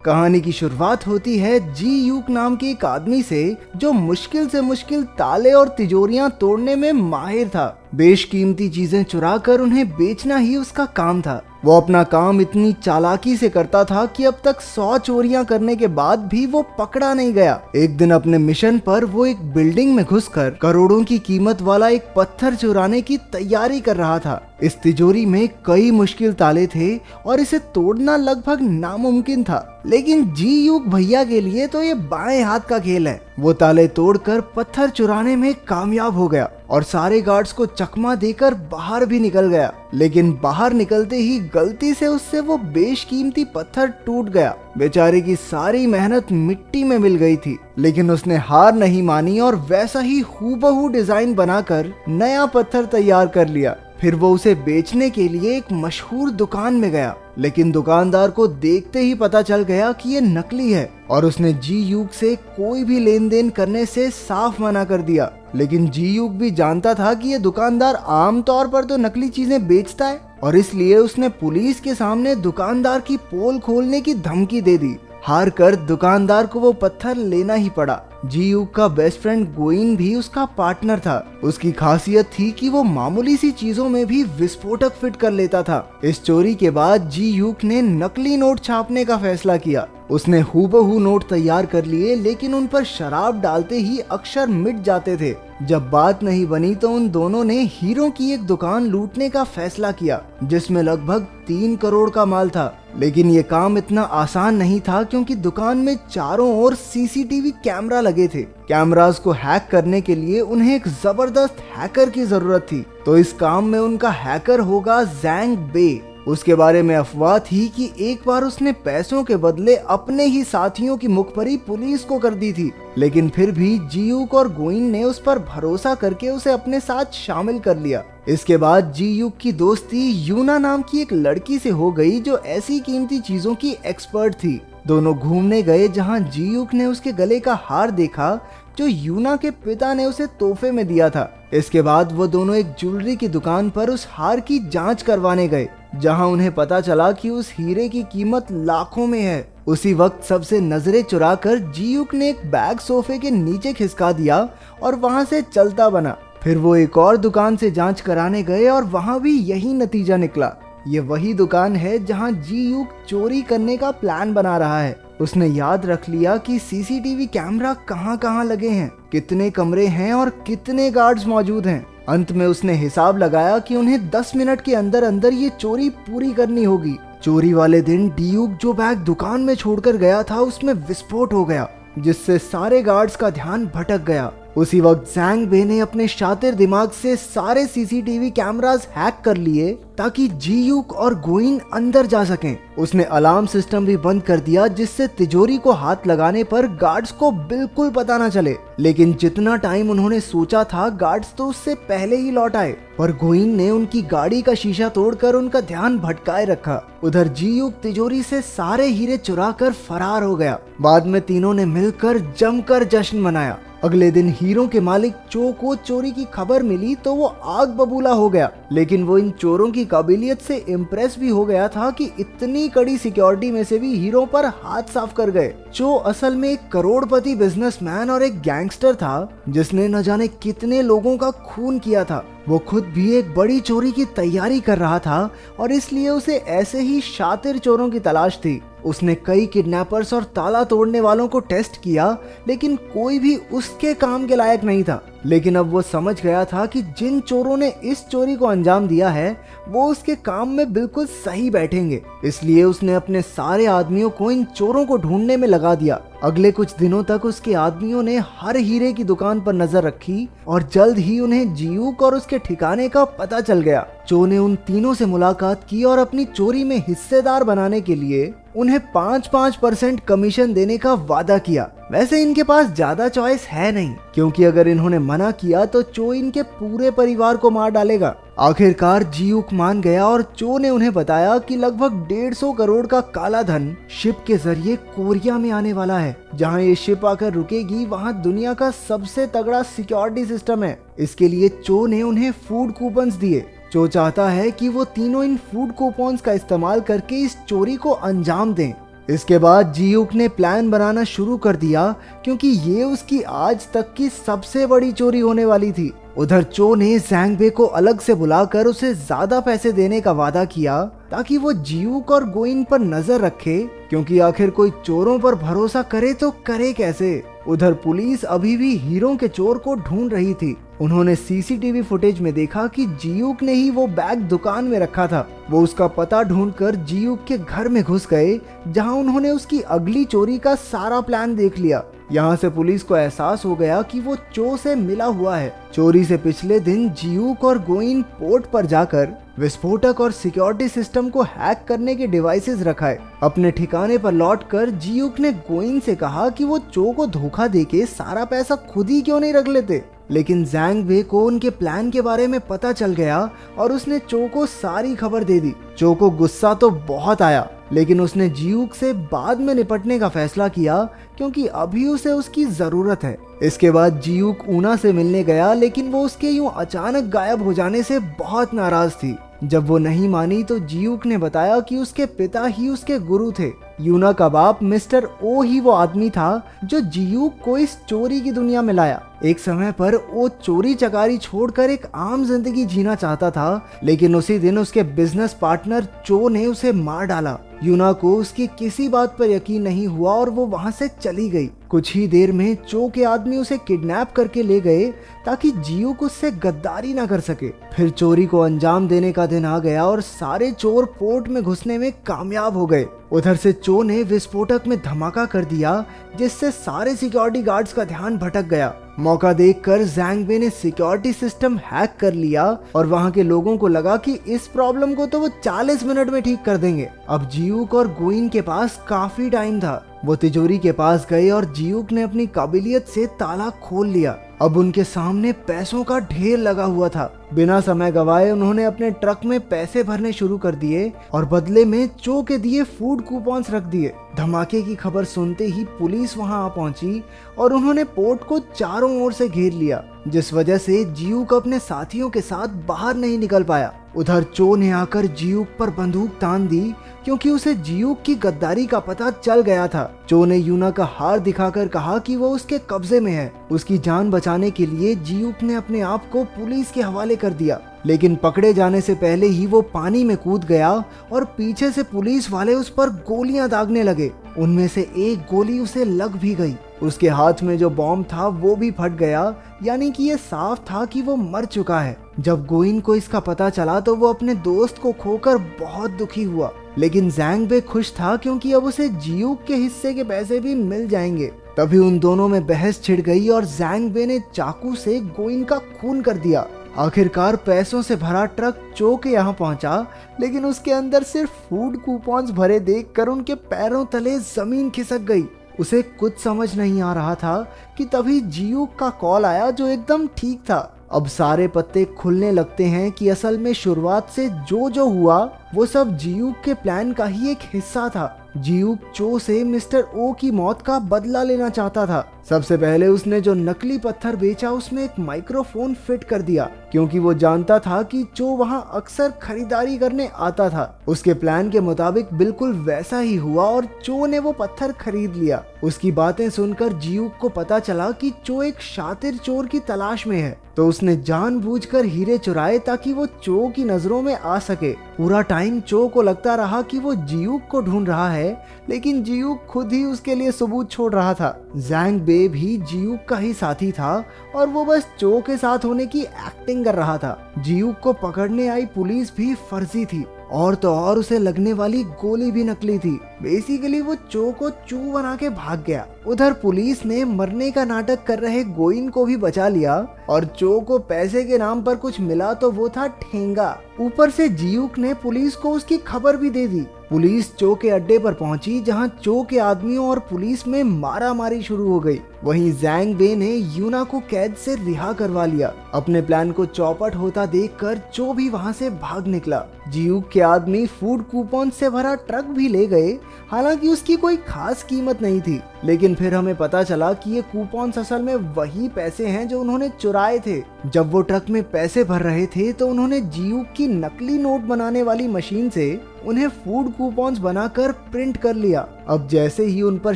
कहानी की शुरुआत होती है जी यूक नाम के एक आदमी से जो मुश्किल से मुश्किल ताले और तिजोरियां तोड़ने में माहिर था। बेशकीमती चीजें चुरा कर उन्हें बेचना ही उसका काम था। वो अपना काम इतनी चालाकी से करता था कि अब तक 100 चोरियां करने के बाद भी वो पकड़ा नहीं गया। एक दिन अपने मिशन पर वो एक बिल्डिंग में घुसकर करोड़ों की कीमत वाला एक पत्थर चुराने की तैयारी कर रहा था। इस तिजोरी में कई मुश्किल ताले थे और इसे तोड़ना लगभग नामुमकिन था, लेकिन जी यूक भैया के लिए तो ये बाएं हाथ का खेल है। वो ताले तोड़कर पत्थर चुराने में कामयाब हो गया और सारे गार्ड्स को चकमा देकर बाहर भी निकल गया। लेकिन बाहर निकलते ही गलती से उससे वो बेशकीमती पत्थर टूट गया। बेचारे की सारी मेहनत मिट्टी में मिल गई थी, लेकिन उसने हार नहीं मानी और वैसा ही हूबहू डिजाइन बनाकर नया पत्थर तैयार कर लिया। फिर वो उसे बेचने के लिए एक मशहूर दुकान में गया, लेकिन दुकानदार को देखते ही पता चल गया कि ये नकली है और उसने जी यूक से कोई भी लेन देन करने से साफ मना कर दिया। लेकिन जी यूक भी जानता था कि ये दुकानदार आमतौर पर तो नकली चीजें बेचता है और इसलिए उसने पुलिस के सामने दुकानदार की पोल खोलने की धमकी दे दी। हार कर दुकानदार को वो पत्थर लेना ही पड़ा। जी यूक का बेस्ट फ्रेंड गोइन भी उसका पार्टनर था। उसकी खासियत थी कि वो मामूली सी चीजों में भी विस्फोटक फिट कर लेता था। इस चोरी के बाद जी यूक ने नकली नोट छापने का फैसला किया। उसने हूबहू नोट तैयार कर लिए, लेकिन उन पर शराब डालते ही अक्षर मिट जाते थे। जब बात नहीं बनी तो उन दोनों ने हीरो की एक दुकान लूटने का फैसला किया, जिसमें लगभग 3 करोड़ का माल था। लेकिन ये काम इतना आसान नहीं था, क्योंकि दुकान में चारों ओर सीसीटीवी कैमरा लगे थे। कैमरास को हैक करने के लिए उन्हें एक जबरदस्त हैकर की जरूरत थी। तो इस काम में उनका हैकर होगा जैंग बे। उसके बारे में अफवाह थी कि एक बार उसने पैसों के बदले अपने ही साथियों की मुखबरी पुलिस को कर दी थी, लेकिन फिर भी जी यूक और गोइन ने उस पर भरोसा करके उसे अपने साथ शामिल कर लिया। इसके बाद जी यूक की दोस्ती यूना नाम की एक लड़की से हो गई, जो ऐसी कीमती चीजों की एक्सपर्ट थी। दोनों घूमने गए, जहां जी यूक ने उसके गले का हार देखा जो यूना के पिता ने उसे तोहफे में दिया था। इसके बाद वो दोनों एक ज्वेलरी की दुकान पर उस हार की जांच करवाने गए, जहां उन्हें पता चला कि उस हीरे की कीमत लाखों में है। उसी वक्त सबसे नजरें चुराकर जी यूक ने एक बैग सोफे के नीचे खिसका दिया और वहां से चलता बना। फिर वो एक और दुकान से जांच कराने गए और वहां भी यही नतीजा निकला। ये वही दुकान है जहां जी यूक चोरी करने का प्लान बना रहा है। उसने याद रख लिया कि सीसीटीवी कैमरा कहां लगे हैं, कितने कमरे हैं और कितने गार्ड्स मौजूद हैं। अंत में उसने हिसाब लगाया कि उन्हें 10 मिनट के अंदर अंदर ये चोरी पूरी करनी होगी। चोरी वाले दिन डी यूक जो बैग दुकान में छोड़कर गया था, उसमें विस्फोट हो गया, जिससे सारे गार्ड्स का ध्यान भटक गया। उसी वक्त जैंग बे ने अपने शातिर दिमाग से सारे सीसीटीवी कैमरास हैक कर लिए ताकि जी यूक और गोइन अंदर जा सकें। उसने अलार्म सिस्टम भी बंद कर दिया, जिससे तिजोरी को हाथ लगाने पर गार्ड्स को बिल्कुल पता न चले। लेकिन जितना टाइम उन्होंने सोचा था, गार्ड्स तो उससे पहले ही लौट आए, पर गोइन ने उनकी गाड़ी का शीशा तोड़कर उनका ध्यान भटकाए रखा। उधर जी यूक तिजोरी से सारे हीरे चुरा कर फरार हो गया। बाद में तीनों ने मिलकर जमकर जश्न मनाया। अगले दिन हीरो के मालिक चो को चोरी की खबर मिली तो वो आग बबूला हो गया, लेकिन वो इन चोरों की काबिलियत से इम्प्रेस भी हो गया था कि इतनी कड़ी सिक्योरिटी में से भी हीरो पर हाथ साफ कर गए। चो असल में एक करोड़पति बिजनेसमैन और एक गैंगस्टर था, जिसने न जाने कितने लोगों का खून किया था। वो खुद भी एक बड़ी चोरी की तैयारी कर रहा था और इसलिए उसे ऐसे ही शातिर चोरों की तलाश थी। उसने कई किडनैपर्स और ताला तोड़ने वालों को टेस्ट किया, लेकिन कोई भी उसके काम के लायक नहीं था। लेकिन अब वो समझ गया था कि जिन चोरों ने इस चोरी को अंजाम दिया है, वो उसके काम में बिल्कुल सही बैठेंगे। इसलिए उसने अपने सारे आदमियों को इन चोरों को ढूंढने में लगा दिया। अगले कुछ दिनों तक उसके आदमियों ने हर हीरे की दुकान पर नजर रखी और जल्द ही उन्हें जी यूक और उसके ठिकाने का पता चल गया। चो ने उन तीनों से मुलाकात की और अपनी चोरी में हिस्सेदार बनाने के लिए उन्हें 5% कमीशन देने का वादा किया। वैसे इनके पास ज्यादा चॉइस है नहीं, क्योंकि अगर इन्होंने मना किया तो चो इनके पूरे परिवार को मार डालेगा। आखिरकार जी यूक मान गया और चो ने उन्हें बताया कि लगभग 150 करोड़ का काला धन शिप के जरिए कोरिया में आने वाला है। जहां ये शिप आकर रुकेगी, वहां दुनिया का सबसे तगड़ा सिक्योरिटी सिस्टम है। इसके लिए चो ने उन्हें फूड कूपन्स दिए। चो चाहता है कि वो तीनों इन फूड कूपन्स का इस्तेमाल करके इस चोरी को अंजाम दें। इसके बाद जियूक ने प्लान बनाना शुरू कर दिया, क्योंकि ये उसकी आज तक की सबसे बड़ी चोरी होने वाली थी। उधर चो ने जैंग बे को अलग से बुलाकर उसे ज्यादा पैसे देने का वादा किया, ताकि वो जियूक और गोइन पर नजर रखे, क्योंकि आखिर कोई चोरों पर भरोसा करे तो करे कैसे। उधर पुलिस अभी भी हीरो के चोर को ढूंढ रही थी। उन्होंने सीसीटीवी फुटेज में देखा कि जियूक ने ही वो बैग दुकान में रखा था। वो उसका पता ढूंढकर जियूक के घर में घुस गए, जहां उन्होंने उसकी अगली चोरी का सारा प्लान देख लिया। यहाँ से पुलिस को एहसास हो गया कि वो चो से मिला हुआ है। चोरी से पिछले दिन जियूक और गोइन पोर्ट पर जाकर विस्फोटक और सिक्योरिटी सिस्टम को हैक करने के डिवाइसेस रखाए। अपने ठिकाने पर लौटकर जियूक ने गोइन से कहा कि वो चो को धोखा देके सारा पैसा खुद ही क्यों नहीं रख लेते। लेकिन जैंग बे को उनके प्लान के बारे में पता चल गया और उसने चो को सारी खबर दे दी। चो को गुस्सा तो बहुत आया, लेकिन उसने जियूक से बाद में निपटने का फैसला किया, क्योंकि अभी उसे उसकी जरूरत है। इसके बाद जियूक ऊना से मिलने गया, लेकिन वो उसके यूं अचानक गायब हो जाने से बहुत नाराज थी। जब वो नहीं मानी तो जियूक ने बताया कि उसके पिता ही उसके गुरु थे। यूना का बाप मिस्टर ओ ही वो आदमी था जो जियूक को इस चोरी की दुनिया में लाया। एक समय पर वो चोरी चकारी छोड़कर एक आम जिंदगी जीना चाहता था, लेकिन उसी दिन उसके बिजनेस पार्टनर चो ने उसे मार डाला। यूना को उसकी किसी बात पर यकीन नहीं हुआ और वो वहां से चली गई। कुछ ही देर में चो के आदमी उसे किडनैप करके ले गए, ताकि जियूक उससे गद्दारी ना कर सके। फिर चोरी को अंजाम देने का दिन आ गया और सारे चोर पोर्ट में घुसने में कामयाब हो गए। उधर से चो ने विस्फोटक में धमाका कर दिया, जिससे सारे सिक्योरिटी गार्ड्स का ध्यान भटक गया। मौका देखकर जैंग बे ने सिक्योरिटी सिस्टम हैक कर लिया और वहां के लोगों को लगा कि इस प्रॉब्लम को तो वो 40 मिनट में ठीक कर देंगे। अब जियूक और गोइन के पास काफी टाइम था। वो तिजोरी के पास गए और जियूक ने अपनी काबिलियत से ताला खोल लिया। अब उनके सामने पैसों का ढेर लगा हुआ था। बिना समय गवाए उन्होंने अपने ट्रक में पैसे भरने शुरू कर दिए और बदले में चो के दिए फूड कूपन्स रख दिए। धमाके की खबर सुनते ही पुलिस वहां आ पहुंची और उन्होंने पोर्ट को चारों ओर से घेर लिया, जिस वजह से जियूक अपने साथियों के साथ बाहर नहीं निकल पाया। उधर चो ने आकर जियूक पर बंदूक तान दी, क्योंकि उसे जियूक की गद्दारी का पता चल गया था। चो ने यूना का हार दिखाकर कहा कि वो उसके कब्जे में है। उसकी जान बचाने के लिए जियूक ने अपने आप को पुलिस के हवाले कर दिया, लेकिन पकड़े जाने से पहले ही वो पानी में कूद गया और पीछे से पुलिस वाले उस पर गोलियां दागने लगे। उनमें से एक गोली उसे लग भी गई। उसके हाथ में जो बॉम्ब था वो भी फट गया, यानी कि ये साफ था कि वो मर चुका है। जब गोइन को इसका पता चला तो वो अपने दोस्त को खोकर बहुत दुखी हुआ, लेकिन जैंग बे खुश था, क्योंकि अब उसे जियूक के हिस्से के पैसे भी मिल जाएंगे। तभी उन दोनों में बहस छिड़ गई और जैंग बे ने चाकू से गोइन का खून कर दिया। आखिरकार पैसों से भरा ट्रक चो के यहाँ पहुंचा, लेकिन उसके अंदर सिर्फ फूड कूपन्स भरे देखकर उनके पैरों तले जमीन खिसक गई। उसे कुछ समझ नहीं आ रहा था कि तभी जियूक का कॉल आया, जो एकदम ठीक था। अब सारे पत्ते खुलने लगते हैं कि असल में शुरुआत से जो हुआ वो सब जियूक के प्लान का ही एक हिस्सा था। जियूक चो से मिस्टर ओ की मौत का बदला लेना चाहता था। सबसे पहले उसने जो नकली पत्थर बेचा उसमें एक माइक्रोफोन फिट कर दिया, क्योंकि वो जानता था कि चो वहां अक्सर खरीदारी करने आता था। उसके प्लान के मुताबिक बिल्कुल वैसा ही हुआ और चो ने वो पत्थर खरीद लिया। उसकी बातें सुनकर जियूक को पता चला कि चो एक शातिर चोर की तलाश में है, तो उसने जानबूझकर हीरे चुराए ताकि वो चो की नजरों में आ सके। पूरा टाइम चो को लगता रहा कि वो जियूक को ढूंढ रहा है, लेकिन जियूक खुद ही उसके लिए सबूत छोड़ रहा था। जैंग बे भी जियूक का ही साथी था और वो बस चो के साथ होने की एक्टिंग कर रहा था। जियूक को पकड़ने आई पुलिस भी फर्जी थी, और तो और उसे लगने वाली गोली भी नकली थी। बेसिकली वो चो को चू बना के भाग गया। उधर पुलिस ने मरने का नाटक कर रहे गोइन को भी बचा लिया और चो को पैसे के नाम पर कुछ मिला तो वो था ठेंगा। ऊपर से जियूक ने पुलिस को उसकी खबर भी दे दी। पुलिस चो के अड्डे पर पहुंची, जहां चो के आदमियों और पुलिस में मारामारी शुरू हो गई। वहीं जैंग बे ने यूना को कैद से रिहा करवा लिया। अपने प्लान को चौपट होता देखकर चो भी वहां से भाग निकला। जियूक के आदमी फूड कूपन से भरा ट्रक भी ले गए हालांकि उसकी कोई खास कीमत नहीं थी। लेकिन फिर हमें पता चला कि ये कूपन्स असल में वही पैसे हैं जो उन्होंने चुराए थे। जब वो ट्रक में पैसे भर रहे थे तो उन्होंने जीयूक की नकली नोट बनाने वाली मशीन से उन्हें फूड कूपन्स बनाकर प्रिंट कर लिया। अब जैसे ही उन पर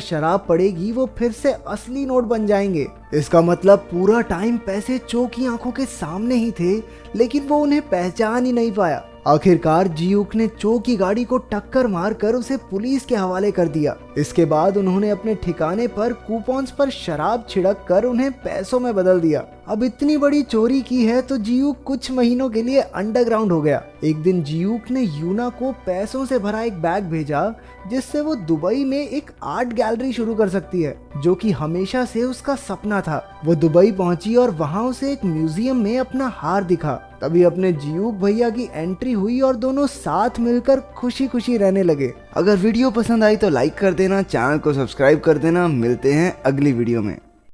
शराब पड़ेगी वो फिर से असली नोट बन जाएंगे। इसका मतलब पूरा टाइम पैसे चो की आंखों के सामने ही थे, लेकिन वो उन्हें पहचान ही नहीं पाया। आखिरकार जीयूक ने चो की गाड़ी को टक्कर मारकर उसे पुलिस के हवाले कर दिया। इसके बाद उन्होंने अपने ठिकाने पर कूपन्स पर शराब छिड़क कर उन्हें पैसों में बदल दिया। अब इतनी बड़ी चोरी की है तो जीयूक कुछ महीनों के लिए अंडरग्राउंड हो गया। एक दिन जीयूक ने यूना को पैसों से भरा एक बैग भेजा, जिससे वो दुबई में एक आर्ट गैलरी शुरू कर सकती है, जो कि हमेशा से उसका सपना था। वो दुबई पहुंची और वहां उसे एक म्यूजियम में अपना हार दिखा। तभी अपने जीयूक भैया की एंट्री हुई और दोनों साथ मिलकर खुशी खुशी रहने लगे। अगर वीडियो पसंद आई तो लाइक कर देना, चैनल को सब्सक्राइब कर देना। मिलते हैं अगली वीडियो में।